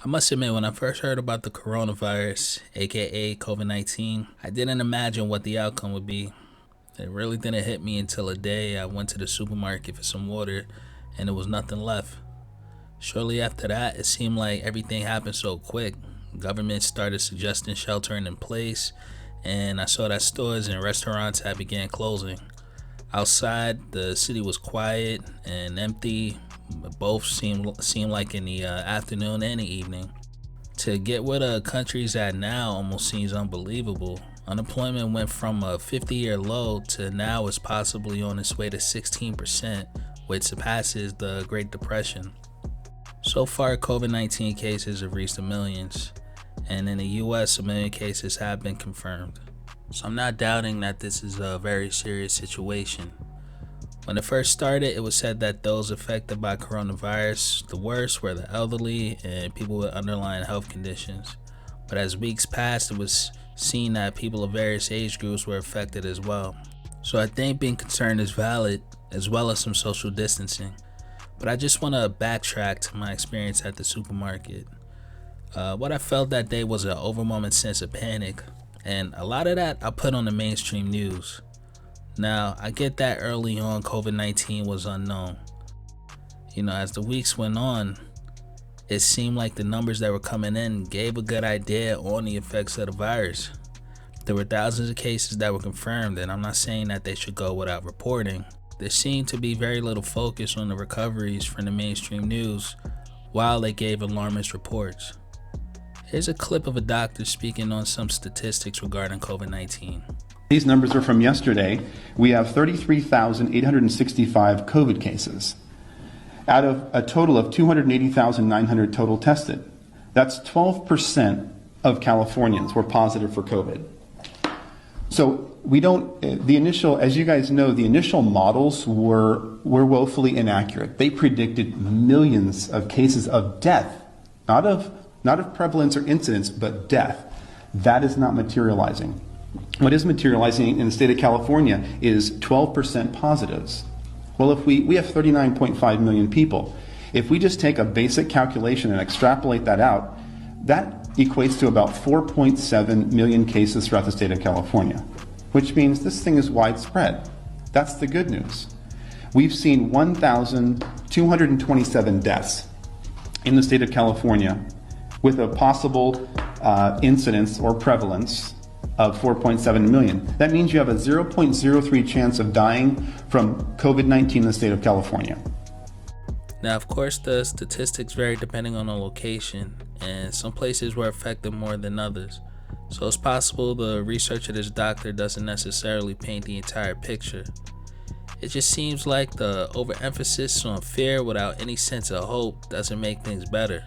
I must admit, when I first heard about the coronavirus, aka COVID 19, I didn't imagine what the outcome would be. It really didn't hit me until a day I went to the supermarket for some water and there was nothing left. Shortly after that, it seemed like everything happened so quick. Government started suggesting sheltering in place, and I saw that stores and restaurants had began closing. Outside, the city was quiet and empty. Both seemed like in the afternoon and the evening. To get where the country's at now almost seems unbelievable. Unemployment went from a 50-year low to now is possibly on its way to 16%, which surpasses the Great Depression. So far, COVID 19 cases have reached the millions, and in the US, a million cases have been confirmed. So I'm not doubting that this is a very serious situation. When it first started, it was said that those affected by coronavirus, the worst were the elderly and people with underlying health conditions. But as weeks passed, it was seen that people of various age groups were affected as well. So I think being concerned is valid, as well as some social distancing. But I just want to backtrack to my experience at the supermarket. What I felt that day was an overwhelming sense of panic, and a lot of that I put on the mainstream news. Now, I get that early on COVID 19 was unknown. As the weeks went on, it seemed like the numbers that were coming in gave a good idea on the effects of the virus. There were thousands of cases that were confirmed, and I'm not saying that they should go without reporting. There seemed to be very little focus on the recoveries from the mainstream news while they gave alarmist reports. Here's a clip of a doctor speaking on some statistics regarding COVID 19. These numbers are from yesterday. We have 33,865 COVID cases out of a total of 280,900 total tested. That's 12% of Californians were positive for COVID. So as you guys know, the initial models were woefully inaccurate. They predicted millions of cases of death, not of prevalence or incidence, but death. That is not materializing. What is materializing in the state of California is 12% positives. Well, if we have 39.5 million people. If we just take a basic calculation and extrapolate that out, that equates to about 4.7 million cases throughout the state of California, which means this thing is widespread. That's the good news. We've seen 1,227 deaths in the state of California with a possible incidence or prevalence of 4.7 million. That means you have a 0.03 chance of dying from COVID-19 in the state of California. Now, of course, the statistics vary depending on the location, and some places were affected more than others. So it's possible the research of this doctor doesn't necessarily paint the entire picture. It just seems like the overemphasis on fear without any sense of hope doesn't make things better.